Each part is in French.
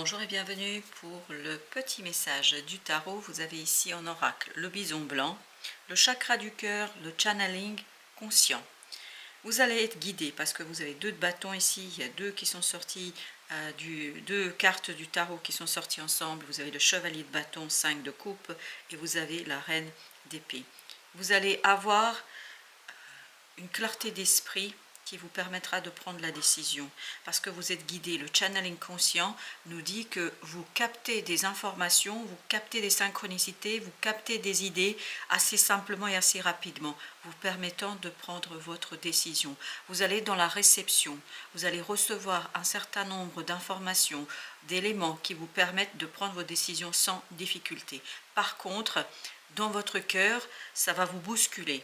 Bonjour et bienvenue pour le petit message du tarot. Vous avez ici en oracle le bison blanc, le chakra du cœur, le channeling conscient. Vous allez être guidé parce que vous avez deux bâtons ici, il y a deux qui sont sortis, deux cartes du tarot qui sont sorties ensemble. Vous avez le chevalier de bâton, 5 de coupe et vous avez la reine d'épée. Vous allez avoir une clarté d'esprit qui vous permettra de prendre la décision parce que vous êtes guidé. Le channeling conscient nous dit que vous captez des informations, vous captez des synchronicités, vous captez des idées assez simplement et assez rapidement, vous permettant de prendre votre décision. Vous allez dans la réception, vous allez recevoir un certain nombre d'informations, d'éléments qui vous permettent de prendre vos décisions sans difficulté. Par contre, dans votre cœur, ça va vous bousculer.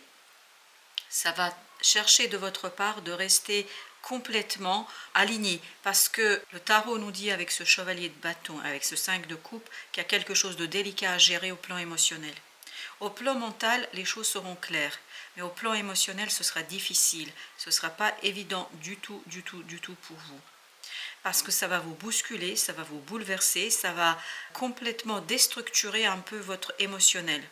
Ça va chercher de votre part de rester complètement aligné parce que le tarot nous dit avec ce chevalier de bâton, avec ce 5 de coupe, qu'il y a quelque chose de délicat à gérer au plan émotionnel. Au plan mental, les choses seront claires, mais au plan émotionnel, ce sera difficile, ce ne sera pas évident du tout pour vous. Parce que ça va vous bousculer, ça va vous bouleverser, ça va complètement déstructurer un peu votre émotionnel.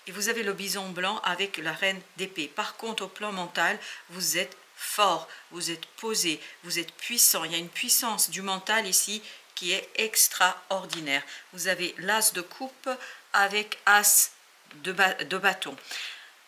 Et vous avez le bison blanc avec la reine d'épée. Par contre, au plan mental, vous êtes fort, vous êtes posé, vous êtes puissant. Il y a une puissance du mental ici qui est extraordinaire. Vous avez l'as de coupe avec as de bâton.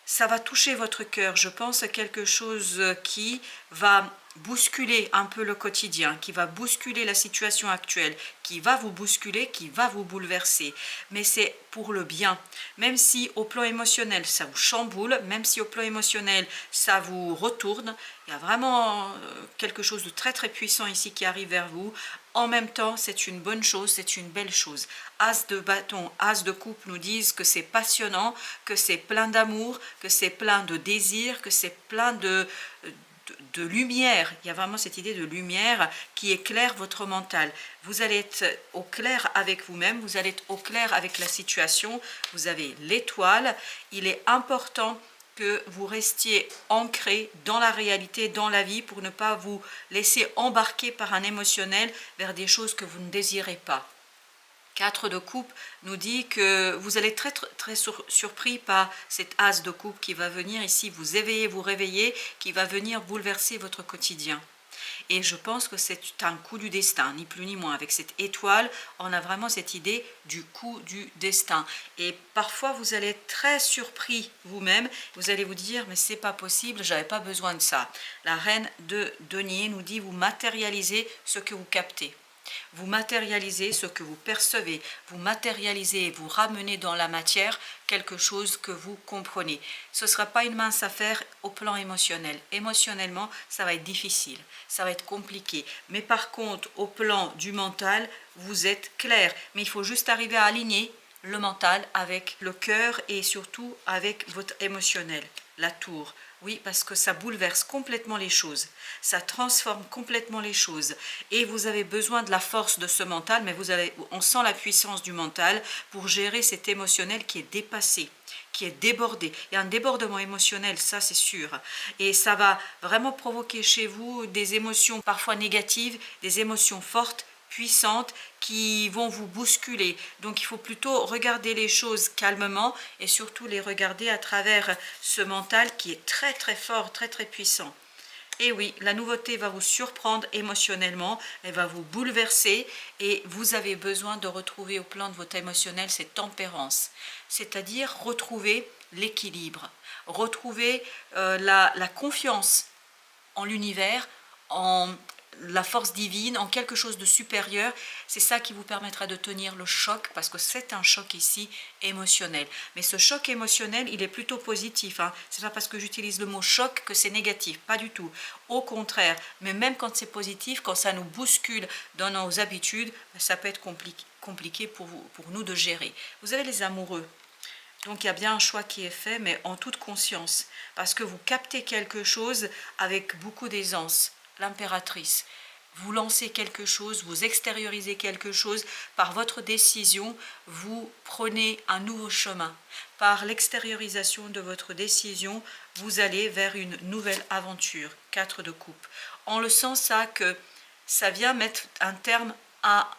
Ça va toucher votre cœur, je pense, à quelque chose qui va bousculer un peu le quotidien, qui va bousculer la situation actuelle, qui va vous bousculer, qui va vous bouleverser. Mais c'est pour le bien. Même si au plan émotionnel, ça vous chamboule, même si au plan émotionnel, ça vous retourne, il y a vraiment quelque chose de très puissant ici qui arrive vers vous. En même temps, c'est une bonne chose, c'est une belle chose. As de bâton, as de coupe nous disent que c'est passionnant, que c'est plein d'amour, que c'est plein de désir, que c'est plein de lumière. Il y a vraiment cette idée de lumière qui éclaire votre mental. Vous allez être au clair avec vous-même, vous allez être au clair avec la situation. Vous avez l'étoile. Il est important que vous restiez ancré dans la réalité, dans la vie, pour ne pas vous laisser embarquer par un émotionnel vers des choses que vous ne désirez pas. 4 de coupe nous dit que vous allez être très surpris par cet as de coupe qui va venir ici vous éveiller, vous réveiller, qui va venir bouleverser votre quotidien. Et je pense que c'est un coup du destin, ni plus ni moins. Avec cette étoile, on a vraiment cette idée du coup du destin. Et parfois, vous allez être très surpris vous-même. Vous allez vous dire, mais c'est pas possible, j'avais pas besoin de ça. La reine de denier nous dit, vous matérialisez ce que vous captez. Vous matérialisez ce que vous percevez, vous matérialisez et vous ramenez dans la matière quelque chose que vous comprenez. Ce ne sera pas une mince affaire au plan émotionnel. Émotionnellement, ça va être difficile, ça va être compliqué. Mais par contre, au plan du mental, vous êtes clair. Mais il faut juste arriver à aligner le mental avec le cœur et surtout avec votre émotionnel. La tour. Oui, parce que ça bouleverse complètement les choses, ça transforme complètement les choses. Et vous avez besoin de la force de ce mental, mais on sent la puissance du mental pour gérer cet émotionnel qui est dépassé, qui est débordé. Il y a un débordement émotionnel, ça c'est sûr. Et ça va vraiment provoquer chez vous des émotions parfois négatives, des émotions fortes, puissantes qui vont vous bousculer. Donc il faut plutôt regarder les choses calmement et surtout les regarder à travers ce mental qui est très fort, très puissant. Et oui, la nouveauté va vous surprendre émotionnellement, elle va vous bouleverser et vous avez besoin de retrouver au plan de votre émotionnel cette tempérance, c'est-à-dire retrouver l'équilibre, retrouver la confiance en l'univers, en la force divine, en quelque chose de supérieur. C'est ça qui vous permettra de tenir le choc, parce que c'est un choc ici émotionnel. Mais ce choc émotionnel, il est plutôt positif. C'est pas parce que j'utilise le mot choc que c'est négatif, pas du tout. Au contraire, mais même quand c'est positif, quand ça nous bouscule dans nos habitudes, ça peut être compliqué pour nous de gérer. Vous avez les amoureux. Donc il y a bien un choix qui est fait, mais en toute conscience, parce que vous captez quelque chose avec beaucoup d'aisance. L'impératrice, vous lancez quelque chose, vous extériorisez quelque chose, par votre décision, vous prenez un nouveau chemin. Par l'extériorisation de votre décision, vous allez vers une nouvelle aventure. 4 de coupe. En le sens ça que ça vient mettre un terme à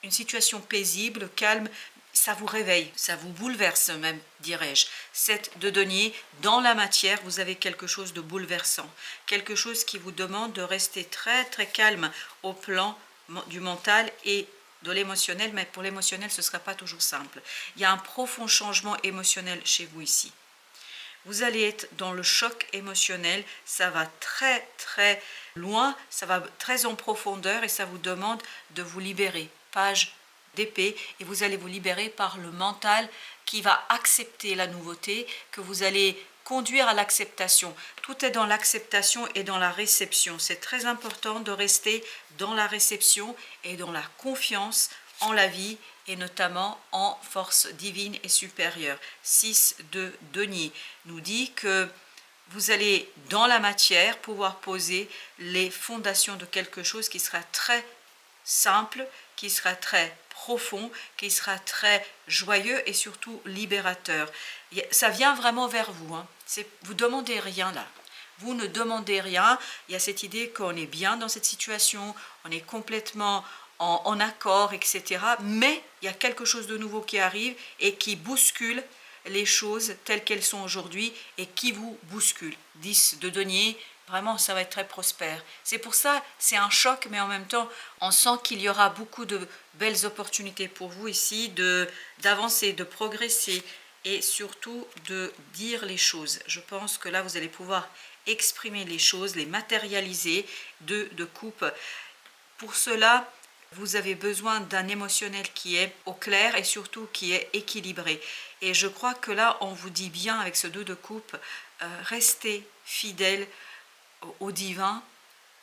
une situation paisible, calme, ça vous réveille, ça vous bouleverse même, dirais-je. 7 de denier, dans la matière, vous avez quelque chose de bouleversant, quelque chose qui vous demande de rester très très calme au plan du mental et de l'émotionnel, mais pour l'émotionnel, ce ne sera pas toujours simple. Il y a un profond changement émotionnel chez vous ici. Vous allez être dans le choc émotionnel, ça va très très loin, ça va très en profondeur et ça vous demande de vous libérer. Page d'épée, et vous allez vous libérer par le mental qui va accepter la nouveauté, que vous allez conduire à l'acceptation. Tout est dans l'acceptation et dans la réception. C'est très important de rester dans la réception et dans la confiance en la vie et notamment en force divine et supérieure. 6 de denier nous dit que vous allez dans la matière pouvoir poser les fondations de quelque chose qui sera très simple, qui sera très profond, qui sera très joyeux et surtout libérateur. Ça vient vraiment vers vous, hein. Vous ne demandez rien là. Vous ne demandez rien. Il y a cette idée qu'on est bien dans cette situation, on est complètement en accord, etc. Mais il y a quelque chose de nouveau qui arrive et qui bouscule les choses telles qu'elles sont aujourd'hui et qui vous bouscule. 10 de denier, vraiment ça va être très prospère. C'est pour ça, c'est un choc, mais en même temps, on sent qu'il y aura beaucoup de belles opportunités pour vous ici, d'avancer, de progresser et surtout de dire les choses. Je pense que là, vous allez pouvoir exprimer les choses, les matérialiser. 2 de coupe. Pour cela, vous avez besoin d'un émotionnel qui est au clair et surtout qui est équilibré. Et je crois que là, on vous dit bien avec ce 2 de coupe, restez fidèle au divin,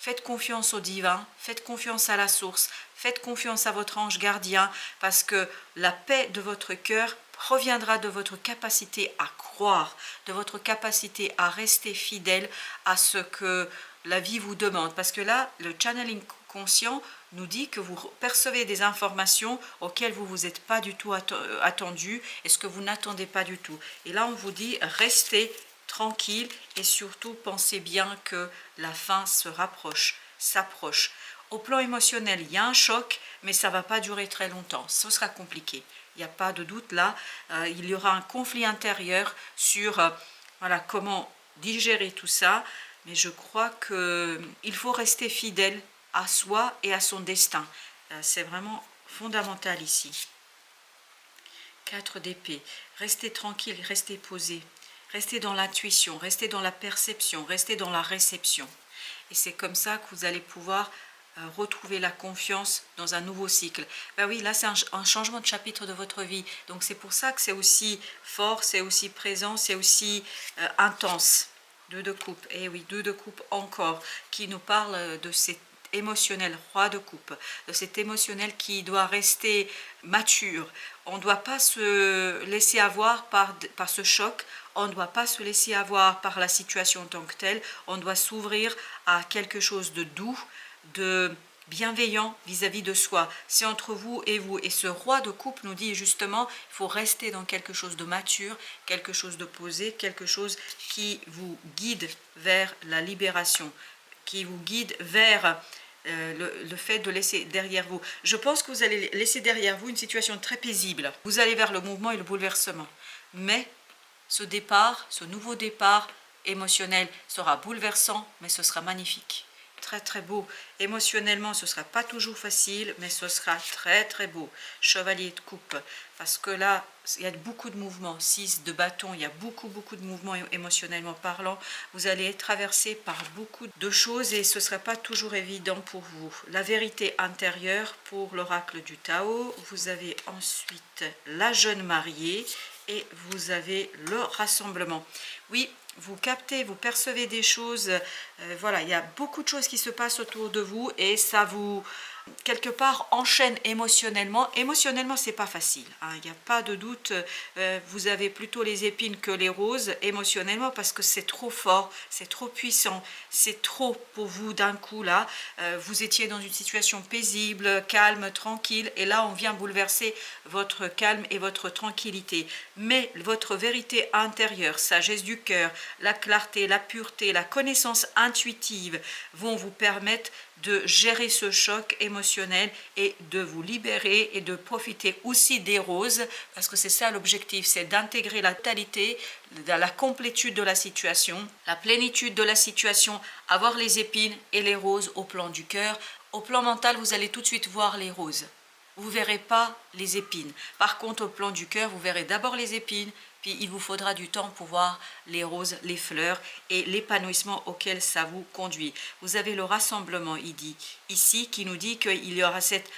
faites confiance au divin, faites confiance à la source, faites confiance à votre ange gardien, parce que la paix de votre cœur proviendra de votre capacité à croire, de votre capacité à rester fidèle à ce que la vie vous demande. Parce que là, le channeling conscient nous dit que vous percevez des informations auxquelles vous ne vous êtes pas du tout attendu et ce que vous n'attendez pas du tout. Et là, on vous dit, restez tranquille et surtout pensez bien que la fin se rapproche, s'approche. Au plan émotionnel, il y a un choc, mais ça ne va pas durer très longtemps. Ce sera compliqué. Il n'y a pas de doute là. Il y aura un conflit intérieur sur voilà, comment digérer tout ça. Mais je crois qu'il faut rester fidèle à soi et à son destin. C'est vraiment fondamental ici. 4 d'épée. Restez tranquille, restez posé. Restez dans l'intuition, restez dans la perception, restez dans la réception. Et c'est comme ça que vous allez pouvoir retrouver la confiance dans un nouveau cycle. Ben oui, là c'est un changement de chapitre de votre vie. Donc c'est pour ça que c'est aussi fort, c'est aussi présent, c'est aussi intense. 2 de coupe, et oui, 2 de coupe encore, qui nous parle de cet émotionnel, roi de coupe, de cet émotionnel qui doit rester mature. On ne doit pas se laisser avoir par ce choc, on ne doit pas se laisser avoir par la situation en tant que telle, on doit s'ouvrir à quelque chose de doux, de bienveillant vis-à-vis de soi. C'est entre vous et vous. Et ce roi de coupe nous dit justement, il faut rester dans quelque chose de mature, quelque chose de posé, quelque chose qui vous guide vers la libération, qui vous guide vers le fait de laisser derrière vous. Je pense que vous allez laisser derrière vous une situation très paisible. Vous allez vers le mouvement et le bouleversement. Mais ce départ, ce nouveau départ émotionnel sera bouleversant, mais ce sera magnifique. Très très beau. Émotionnellement, ce ne sera pas toujours facile, mais ce sera très très beau. Chevalier de coupe, parce que là, il y a beaucoup de mouvements. 6 de bâton, il y a beaucoup de mouvements émotionnellement parlant. Vous allez être traversé par beaucoup de choses et ce ne sera pas toujours évident pour vous. La vérité intérieure pour l'oracle du Tao. Vous avez ensuite la jeune mariée et vous avez le rassemblement. Oui, vous captez, vous percevez des choses, voilà, il y a beaucoup de choses qui se passent autour de vous et ça vous, quelque part, enchaîne émotionnellement. Émotionnellement, c'est pas facile, hein, il n'y a pas de doute, vous avez plutôt les épines que les roses émotionnellement parce que c'est trop fort, c'est trop puissant, c'est trop pour vous d'un coup là. Vous étiez dans une situation paisible, calme, tranquille et là on vient bouleverser votre calme et votre tranquillité. Mais votre vérité intérieure, sagesse du cœur, la clarté, la pureté, la connaissance intuitive vont vous permettre de gérer ce choc émotionnel et de vous libérer et de profiter aussi des roses, parce que c'est ça l'objectif, c'est d'intégrer la totalité, la complétude de la situation, la plénitude de la situation, avoir les épines et les roses au plan du cœur. Au plan mental, vous allez tout de suite voir les roses. Vous ne verrez pas les épines. Par contre, au plan du cœur, vous verrez d'abord les épines, puis il vous faudra du temps pour voir les roses, les fleurs et l'épanouissement auquel ça vous conduit. Vous avez le rassemblement, il dit ici, qui nous dit qu'il y aura cette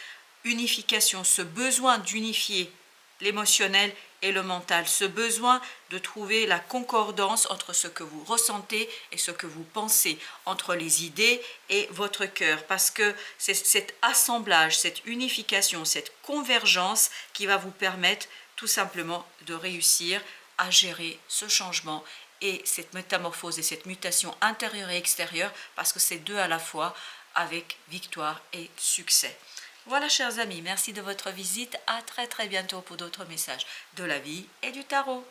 unification, ce besoin d'unifier l'émotionnel et le mental, ce besoin de trouver la concordance entre ce que vous ressentez et ce que vous pensez, entre les idées et votre cœur, parce que c'est cet assemblage, cette unification, cette convergence qui va vous permettre tout simplement de réussir à gérer ce changement et cette métamorphose et cette mutation intérieure et extérieure, parce que c'est deux à la fois, avec victoire et succès. Voilà, chers amis, merci de votre visite. À très bientôt pour d'autres messages de la vie et du tarot.